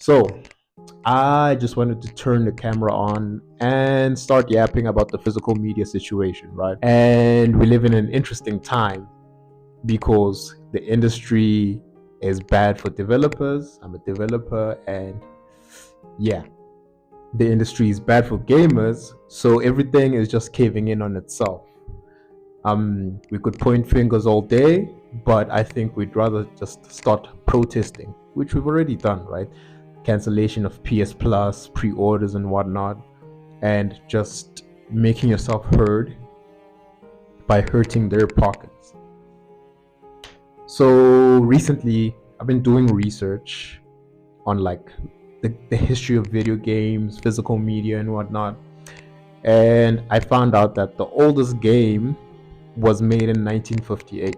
So, I just wanted to turn the camera on and start yapping about the physical media situation, right? And we live in an interesting time because the industry is bad for developers. I'm a developer, and yeah, the industry is bad for gamers. So everything is just caving in on itself. We could point fingers all day, but I think we'd rather just start protesting, which we've already done, right? Cancellation of PS Plus, pre orders, and whatnot, and just making yourself heard by hurting their pockets. So recently, I've been doing research on like the history of video games, physical media, and whatnot. And I found out that the oldest game was made in 1958.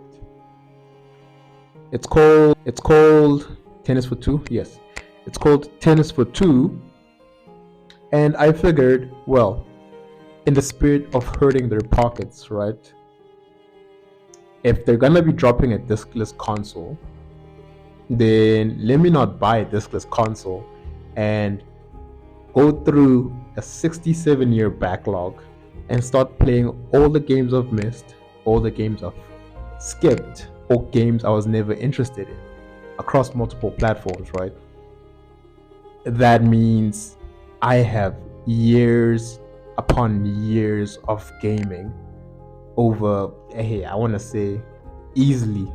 It's called Tennis for Two. Yes, it's called Tennis for Two. And I figured, well, in the spirit of hurting their pockets, right? If they're gonna be dropping a discless console, then let me not buy a discless console and go through a 67-year backlog and start playing all the games I've missed, all the games I've skipped, or games I was never interested in across multiple platforms, right? That means I have years upon years of gaming over, hey, I want to say easily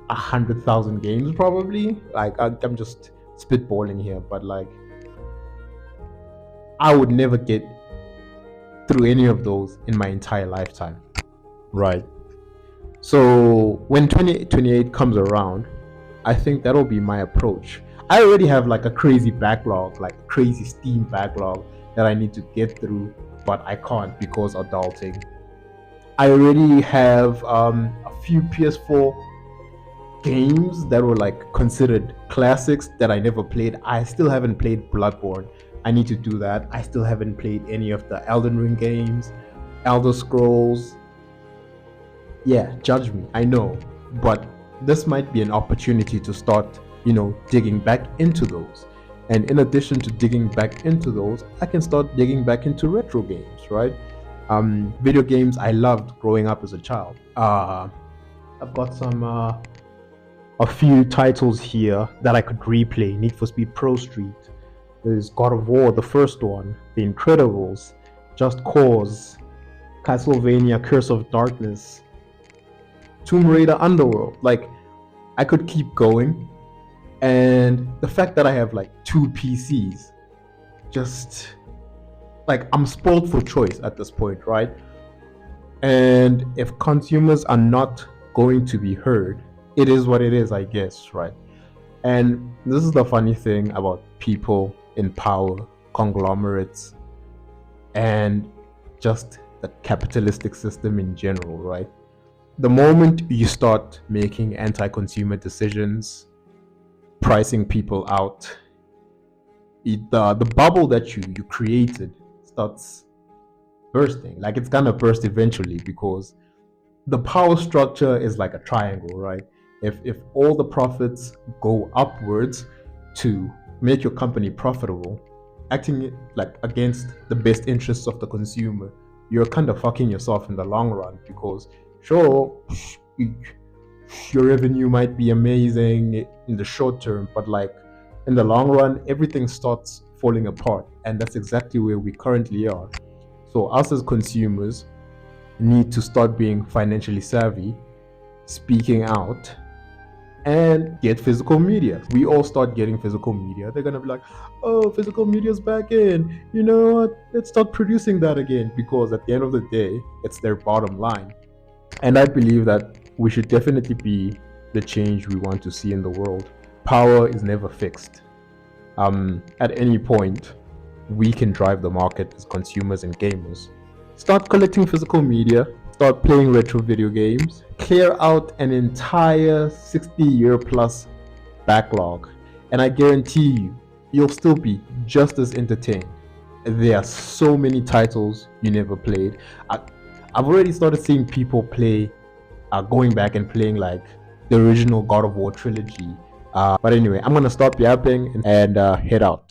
100,000 games, probably. Like, I'm just spitballing here, but like, I would never get through any of those in my entire lifetime, right? So when 2028 comes around, I think that'll be my approach. I already have like a crazy backlog, like a crazy Steam backlog that I need to get through, but I can't because adulting. I already have a few PS4 games that were like considered classics that I never played. I still haven't played Bloodborne. I need to do that. I still haven't played any of the Elden Ring games, Elder Scrolls. Yeah, judge me. I know, but this might be an opportunity to start, digging back into those. And in addition to digging back into those, I can start digging back into retro games, right? Video games I loved growing up as a child. I've got a few titles here that I could replay. Need for Speed Pro Street. There's God of War, the first one, The Incredibles, Just Cause, Castlevania Curse of Darkness, Tomb Raider Underworld. Like, I could keep going. And the fact that I have like two PCs, just like, I'm spoiled for choice at this point, right? And if consumers are not going to be heard, it is what it is, I guess, right? And this is the funny thing about people in power, conglomerates, and just the capitalistic system in general, right? The moment you start making anti consumer decisions, pricing people out, the bubble that you created starts bursting. Like, it's gonna burst eventually because the power structure is like a triangle, right? If all the profits go upwards to make your company profitable, acting like against the best interests of the consumer, you're kind of fucking yourself in the long run because sure, your revenue might be amazing in the short term, but like in the long run, everything starts falling apart, and that's exactly where we currently are. So us as consumers need to start being financially savvy, speaking out, and get physical media. We all start getting physical media. They're gonna be like, "Oh, physical media's back in. You know what? Let's start producing that again." Because at the end of the day, it's their bottom line. And I believe that we should definitely be the change we want to see in the world. Power is never fixed. At any point, we can drive the market as consumers and gamers. Start collecting physical media, start playing retro video games, clear out an entire 60-year plus backlog, and I guarantee you, you'll still be just as entertained. There are so many titles you never played. I've already started seeing people play, going back and playing like the original God of War trilogy, But anyway, I'm gonna stop yapping and head out.